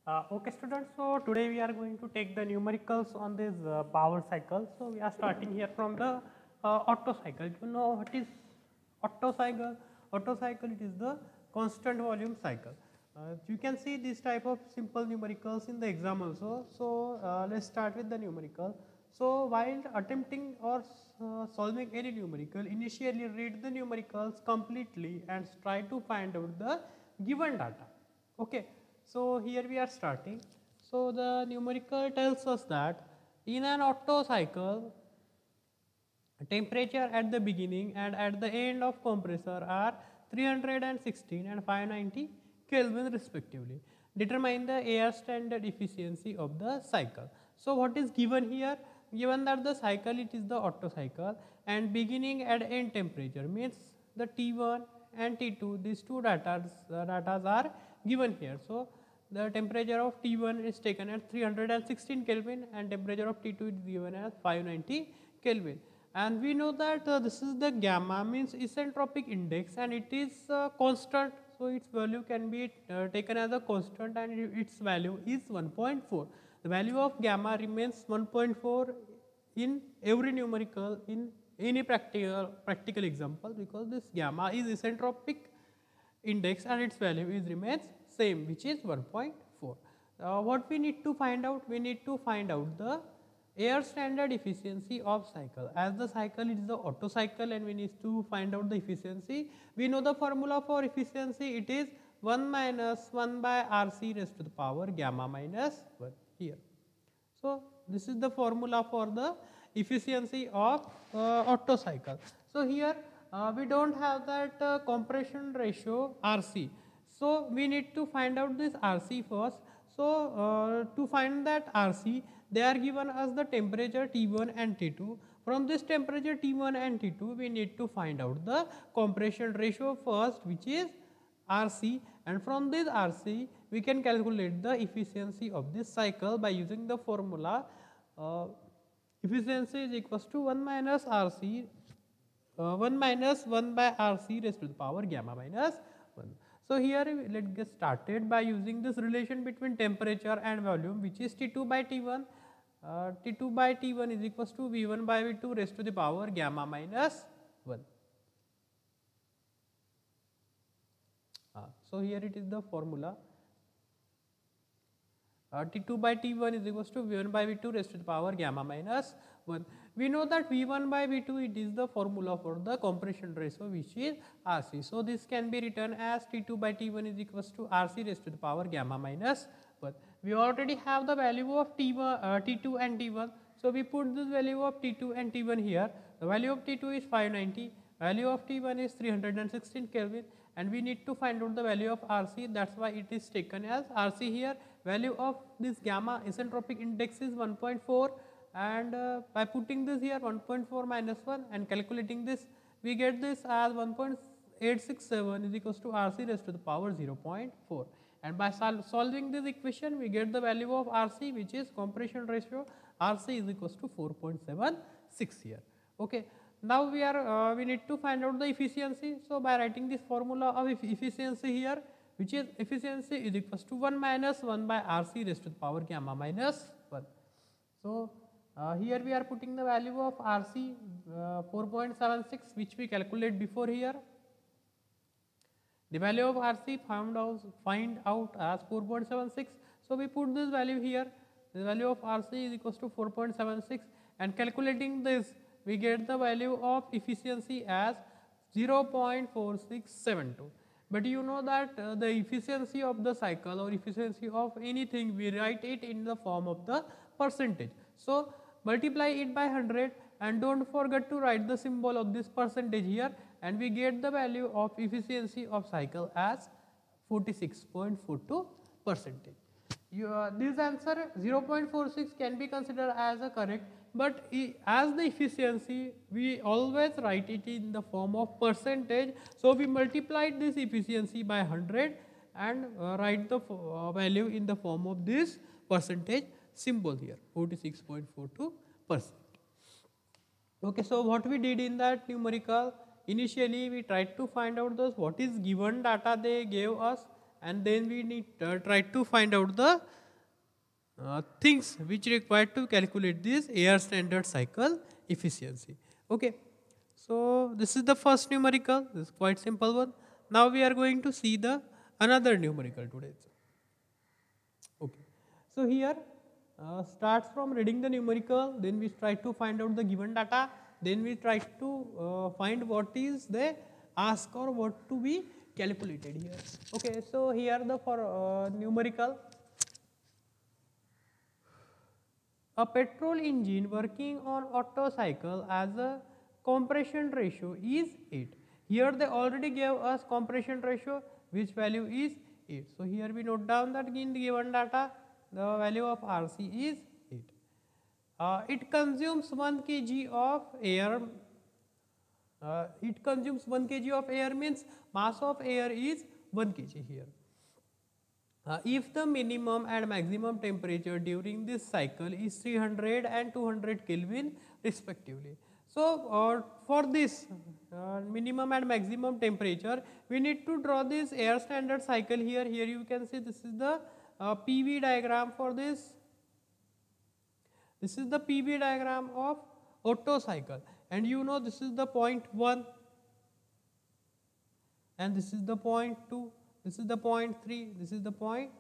Okay students, so today we are going to take the numericals on this power cycle. So we are starting here from the Otto cycle. You know what is Otto cycle? Otto cycle, it is the constant volume cycle. You can see this type of simple numericals in the exam also. So let's start with the numerical. So while attempting or solving any numerical, initially read the numericals completely and try to find out the given data. Okay. So here we are starting. So the numerical tells us that in an Otto cycle, temperature at the beginning and at the end of compressor are 316 and 590 Kelvin respectively. Determine the air standard efficiency of the cycle. So what is given here? Given that the cycle, it is the Otto cycle, and beginning and end temperature means the T1 and T2, these two datas are given here. So the temperature of T1 is taken at 316 Kelvin and temperature of T2 is given as 590 Kelvin. And we know that this is the gamma, means isentropic index, and it is constant. So its value can be taken as a constant, and its value is 1.4. The value of gamma remains 1.4 in every numerical in any practical example, because this gamma is isentropic index and its value is remains same, which is 1.4. What we need to find out? We need to find out the air standard efficiency of cycle. As the cycle is the Otto cycle and we need to find out the efficiency, we know the formula for efficiency. It is 1 minus 1 by RC raised to the power gamma minus 1 here. So this is the formula for the efficiency of Otto cycle. So here we don't have that compression ratio RC. So we need to find out this RC first. So to find that RC, they are given us the temperature T1 and T2. From this temperature T1 and T2, we need to find out the compression ratio first, which is RC, and from this RC we can calculate the efficiency of this cycle by using the formula efficiency is equals to 1 minus RC 1 minus 1 by RC raised to the power gamma minus 1. So here let's get started by using this relation between temperature and volume, which is T2 by T1. T2 by T1 is equals to V1 by V2 raised to the power gamma minus 1. So here it is the formula. T2 by T1 is equals to V1 by V2 raised to the power gamma minus 1. We know that V1 by V2, it is the formula for the compression ratio, which is RC. So this can be written as T2 by T1 is equals to RC raised to the power gamma minus 1. We already have the value of T2 and T1. So we put this value of T2 and T1 here. The value of T2 is 590, value of T1 is 316 Kelvin, and we need to find out the value of RC. That's why it is taken as RC here. Value of this gamma isentropic index is 1.4, and by putting this here 1.4 minus 1 and calculating this, we get this as 1.867 is equals to RC raised to the power 0.4, and by solving this equation we get the value of RC, which is compression ratio. RC is equals to 4.76 here. Okay. Now we need to find out the efficiency. So by writing this formula of efficiency here, which is efficiency is equals to 1 minus 1 by RC raised to the power gamma minus 1. So here we are putting the value of RC 4.76, which we calculate before here. The value of RC find out as 4.76. So we put this value here. The value of RC is equals to 4.76, and calculating this, we get the value of efficiency as 0.4672. But you know that the efficiency of the cycle or efficiency of anything, we write it in the form of the percentage. So multiply it by 100 and don't forget to write the symbol of this percentage here, and we get the value of efficiency of cycle as 46.42%. This answer 0.46 can be considered as a correct, but as the efficiency we always write it in the form of percentage. So we multiplied this efficiency by 100 and write the value in the form of this percentage symbol here, 46.42%. Okay, so what we did in that numerical, initially we tried to find out those what is given data they gave us, and then we need try to find out the things which required to calculate this air standard cycle efficiency. Okay, so this is the first numerical. This is quite simple one. Now we are going to see the another numerical today. Okay, so here starts from reading the numerical, then we try to find out the given data, then we try to find what is the ask or what to be calculated here. Okay, so here the for numerical, a petrol engine working on Otto cycle as a compression ratio is 8. Here they already gave us compression ratio, which value is 8. So here we note down that in the given data the value of RC is 8. It consumes 1 kg of air. It consumes 1 kg of air means mass of air is 1 kg here. If the minimum and maximum temperature during this cycle is 300 and 200 Kelvin respectively. So, for this minimum and maximum temperature, we need to draw this air standard cycle here. Here you can see this is the PV diagram for this. This is the PV diagram of Otto cycle, and you know this is the point 1 and this is the point 2. This is the point 3, this is the point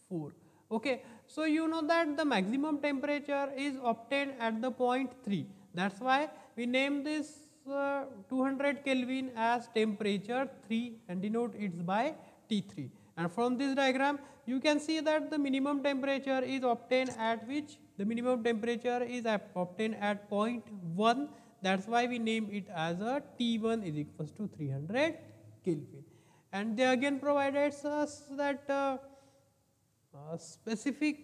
4. Okay, so you know that the maximum temperature is obtained at the point 3. That's why we name this 200 Kelvin as temperature 3 and denote it by T3. And from this diagram, you can see that the minimum temperature is obtained at which? The minimum temperature is obtained at point 1. That's why we name it as a T1 is equals to 300 Kelvin. And they again provided us that specific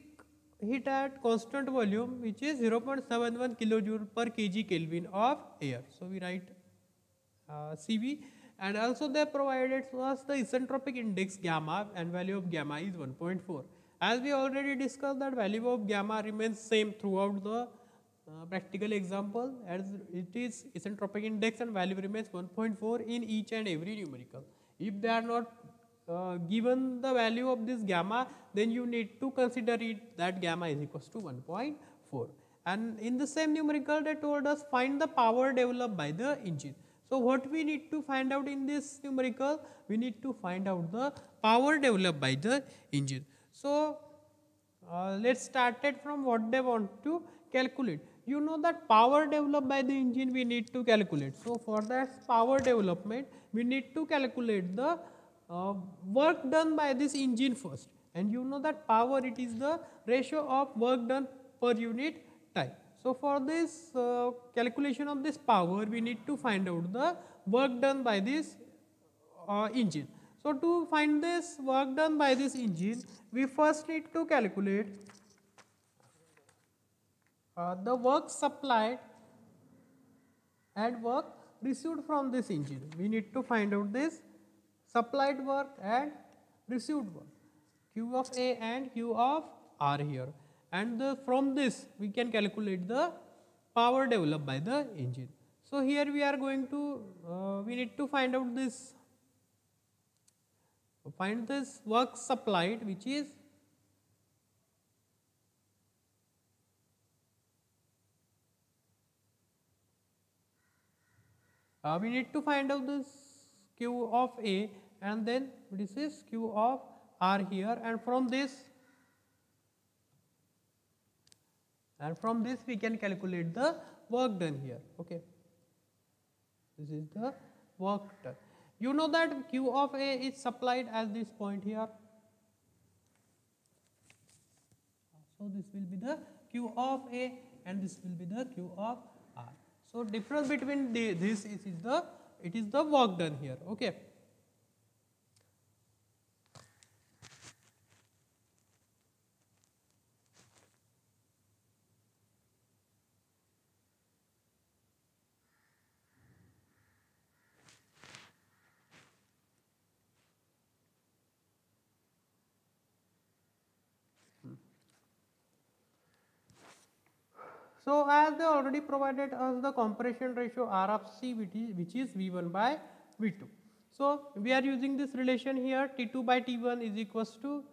heat at constant volume, which is 0.71 kilojoule per kg Kelvin of air. So we write CV, and also they provided us the isentropic index gamma, and value of gamma is 1.4. As we already discussed that value of gamma remains same throughout the practical example, as it is isentropic index and value remains 1.4 in each and every numerical. If they are not given the value of this gamma, then you need to consider it that gamma is equals to 1.4. And in the same numerical, they told us find the power developed by the engine. So what we need to find out in this numerical? We need to find out the power developed by the engine. So let's start it from what they want to calculate. You know that power developed by the engine we need to calculate. So for that power development, we need to calculate the work done by this engine first. And you know that power, it is the ratio of work done per unit time. So for this calculation of this power, we need to find out the work done by this engine. So to find this work done by this engine, we first need to calculate the work supplied and work received from this engine. We need to find out this supplied work and received work, Q of A and Q of R here. And from this we can calculate the power developed by the engine. So here we are going to, we need to find out this, find this work supplied, which is we need to find out this Q of A, and then this is Q of R here, and from this we can calculate the work done here. Okay, this is the work done. You know that Q of A is supplied as this point here. So this will be the Q of A and this will be the Q of R. So difference between this is the work done here. Okay. So as they already provided us the compression ratio R of C, which is V1 by V2. So we are using this relation here, T2 by T1 is equals to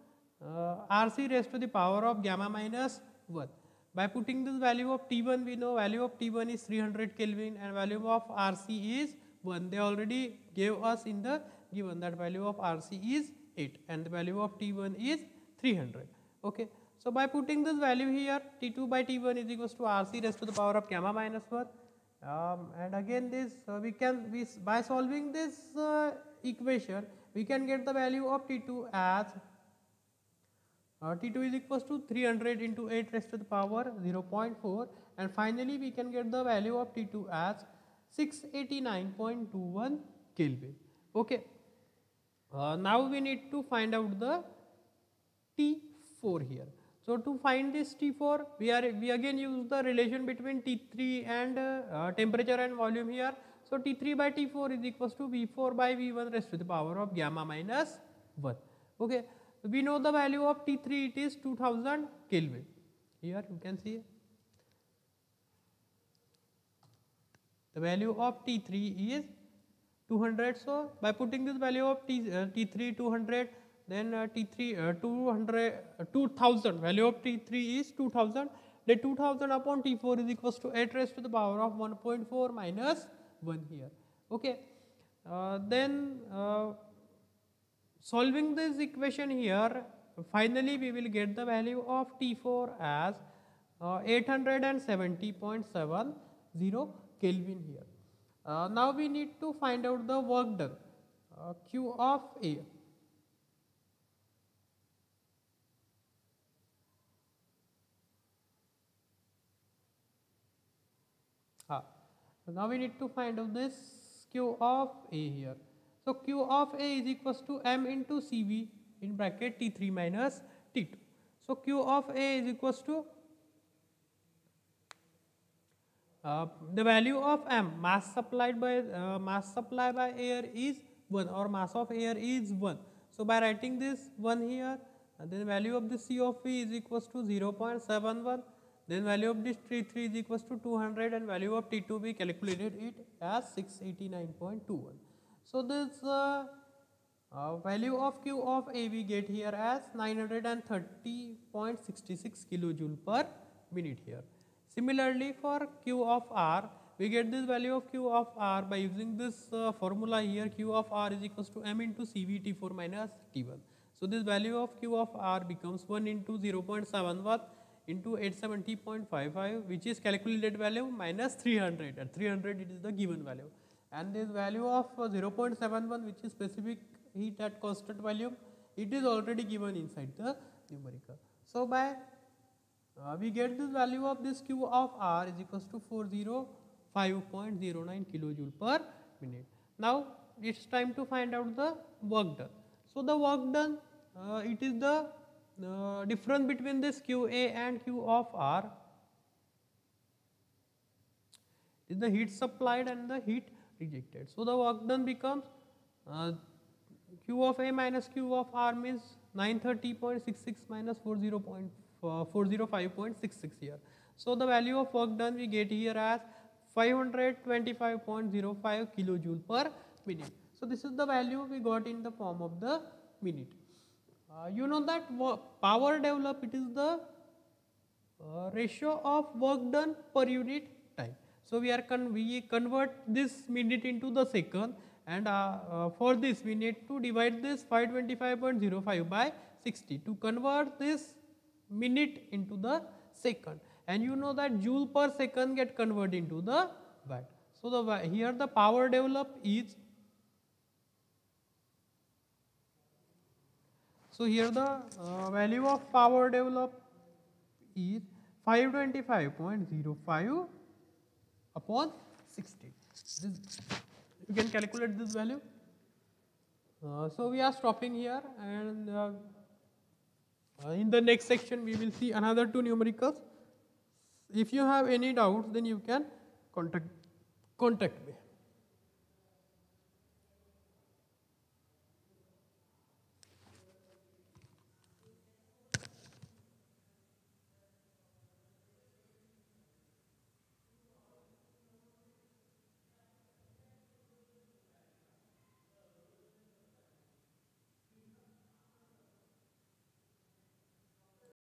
RC raised to the power of gamma minus 1. By putting this value of T1, we know value of T1 is 300 Kelvin and value of RC is 1. They already gave us in the given that value of RC is 8 and the value of T1 is 300. Okay. So by putting this value here, T2 by T1 is equals to RC raised to the power of gamma minus 1. And again this by solving this equation, we can get the value of T2 as T2 is equals to 300 into 8 raised to the power 0.4, and finally we can get the value of T2 as 689.21 Kelvin. Okay. Now we need to find out the T4 here. So to find this T4, we again use the relation between T3 and temperature and volume here. So T3 by T4 is equals to V4 by V1 raised to the power of gamma minus 1. Okay. We know the value of T3, it is 2000 Kelvin. Here you can see the value of T3 is 200. So by putting this value of T3 200, then T3 2000, value of T3 is 2000. The 2000 upon T4 is equals to 8 raised to the power of 1.4 minus 1 here. Okay. Solving this equation here, finally we will get the value of T4 as 870.70 Kelvin here. Now we need to find out the work done, Q of A. Now we need to find out this Q of A here. So Q of A is equals to M into CV in bracket T3 minus T2. So Q of A is equals to the value of M, mass supply by air is 1, or mass of air is 1. So by writing this 1 here, then value of the C of V is equals to 0.71. Then value of this T3 is equals to 200 and value of T2 we calculated it as 689.21. So this value of Q of A we get here as 930.66 kilojoule per minute here. Similarly for Q of R, we get this value of Q of R by using this formula here. Q of R is equals to M into CV T4 minus T1. So this value of Q of R becomes 1 into 0.71 into 870.55, which is calculated value minus 300. At 300 it is the given value. And this value of 0.71, which is specific heat at constant volume, it is already given inside the numerical. So by we get this value of this Q of R is equals to 405.09 kilojoule per minute. Now it's time to find out the work done. So the work done, it is the difference between this QA and Q of R is the heat supplied and the heat rejected. So the work done becomes Q of A minus Q of R means 930.66 minus 405.66 here. So the value of work done we get here as 525.05 kilojoule per minute. So this is the value we got in the form of the minute. You know that power developed, it is the ratio of work done per unit time. So we convert this minute into the second, and for this we need to divide this 525.05 by 60 to convert this minute into the second. And you know that joule per second get converted into the watt. So here the power developed is, so here the value of power developed is 525.05 upon 60. You can calculate this value. So we are stopping here, and in the next section we will see another two numericals. If you have any doubts, then you can contact me.